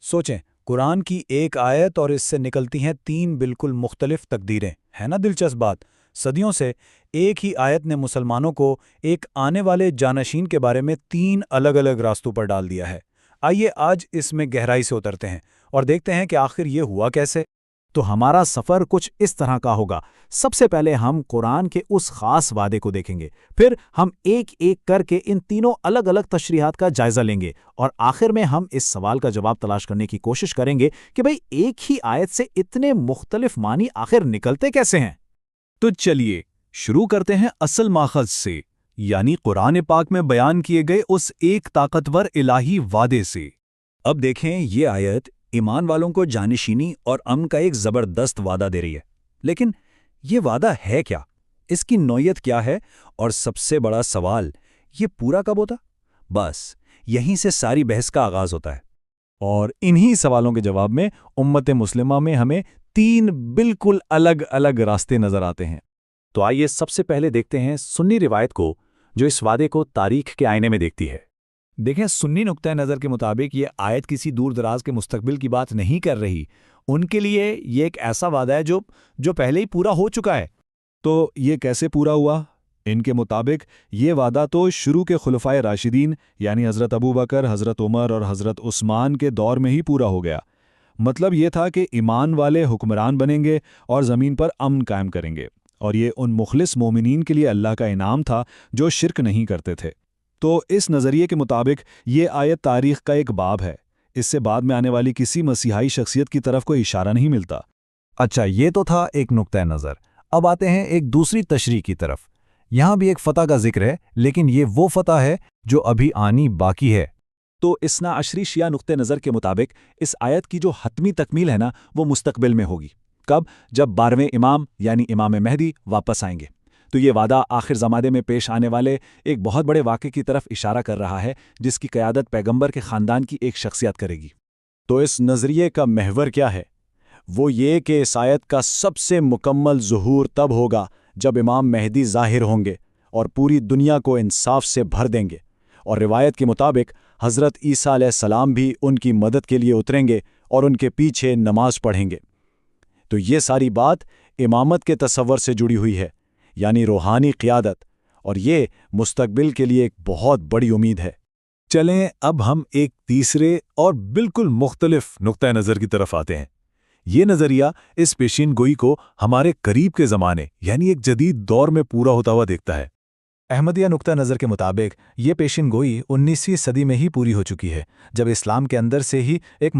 سوچیں، قرآن کی ایک آیت اور اس سے نکلتی ہیں تین بالکل مختلف تقدیریں، ہے نا دلچسپ بات؟ صدیوں سے ایک ہی آیت نے مسلمانوں کو ایک آنے والے جانشین کے بارے میں تین الگ الگ راستوں پر ڈال دیا ہے۔ آئیے آج اس میں گہرائی سے اترتے ہیں اور دیکھتے ہیں کہ آخر یہ ہوا کیسے۔ تو ہمارا سفر کچھ اس طرح کا ہوگا۔ سب سے پہلے ہم قرآن کے اس خاص وعدے کو دیکھیں گے، پھر ہم ایک ایک کر کے ان تینوں الگ الگ تشریحات کا جائزہ لیں گے، اور آخر میں ہم اس سوال کا جواب تلاش کرنے کی کوشش کریں گے کہ بھئی ایک ہی آیت سے اتنے مختلف معنی آخر نکلتے کیسے ہیں۔ تو چلیے شروع کرتے ہیں اصل ماخذ سے، یعنی قرآن پاک میں بیان کیے گئے اس ایک طاقتور الہی وعدے سے۔ اب دیکھیں، یہ آیت ایمان والوں کو جانشینی اور امن کا ایک زبردست وعدہ دے رہی ہے، لیکن یہ وعدہ ہے کیا؟ اس کی نوعیت کیا ہے؟ اور سب سے بڑا سوال، یہ پورا کب ہوتا؟ بس یہیں سے ساری بحث کا آغاز ہوتا ہے۔ اور انہی سوالوں کے جواب میں امت مسلمہ میں ہمیں تین بالکل الگ الگ راستے نظر آتے ہیں۔ تو آئیے سب سے پہلے دیکھتے ہیں سنی روایت کو، جو اس وعدے کو تاریخ کے آئینے میں دیکھتی ہے۔ دیکھیں، سنی نقطہ نظر کے مطابق یہ آیت کسی دور دراز کے مستقبل کی بات نہیں کر رہی۔ ان کے لیے یہ ایک ایسا وعدہ ہے جو پہلے ہی پورا ہو چکا ہے۔ تو یہ کیسے پورا ہوا؟ ان کے مطابق یہ وعدہ تو شروع کے خلفائے راشدین یعنی حضرت ابوبکر، حضرت عمر اور حضرت عثمان کے دور میں ہی پورا ہو گیا۔ مطلب یہ تھا کہ ایمان والے حکمران بنیں گے اور زمین پر امن قائم کریں گے، اور یہ ان مخلص مومنین کے لیے اللہ کا انعام تھا جو شرک نہیں کرتے تھے۔ تو اس نظریے کے مطابق یہ آیت تاریخ کا ایک باب ہے، اس سے بعد میں آنے والی کسی مسیحائی شخصیت کی طرف کوئی اشارہ نہیں ملتا۔ اچھا، یہ تو تھا ایک نقطہ نظر۔ اب آتے ہیں ایک دوسری تشریح کی طرف۔ یہاں بھی ایک فتح کا ذکر ہے، لیکن یہ وہ فتح ہے جو ابھی آنی باقی ہے۔ تو اسنا عشری شیعہ نقطہ نظر کے مطابق اس آیت کی جو حتمی تکمیل ہے نا، وہ مستقبل میں ہوگی۔ کب؟ جب 12ویں امام یعنی امام مہدی واپس آئیں گے۔ تو یہ وعدہ آخر زمانے میں پیش آنے والے ایک بہت بڑے واقعے کی طرف اشارہ کر رہا ہے، جس کی قیادت پیغمبر کے خاندان کی ایک شخصیت کرے گی۔ تو اس نظریے کا محور کیا ہے؟ وہ یہ کہ اس آیت کا سب سے مکمل ظہور تب ہوگا جب امام مہدی ظاہر ہوں گے اور پوری دنیا کو انصاف سے بھر دیں گے، اور روایت کے مطابق حضرت عیسیٰ علیہ السلام بھی ان کی مدد کے لیے اتریں گے اور ان کے پیچھے نماز پڑھیں گے۔ تو یہ ساری بات امامت کے تصور سے جڑی ہوئی ہے، یعنی روحانی قیادت، اور یہ مستقبل کے لیے ایک بہت بڑی امید ہے۔ چلیں اب ہم ایک تیسرے اور بالکل مختلف نقطہ نظر کی طرف آتے ہیں۔ یہ نظریہ اس پیشین گوئی کو ہمارے قریب کے زمانے یعنی ایک جدید دور میں پورا ہوتا ہوا دیکھتا ہے۔ احمدیہ نقطہ نظر کے مطابق یہ پیشین گوئی 19ویں صدی میں ہی پوری ہو چکی ہے، جب اسلام کے اندر سے ہی ایک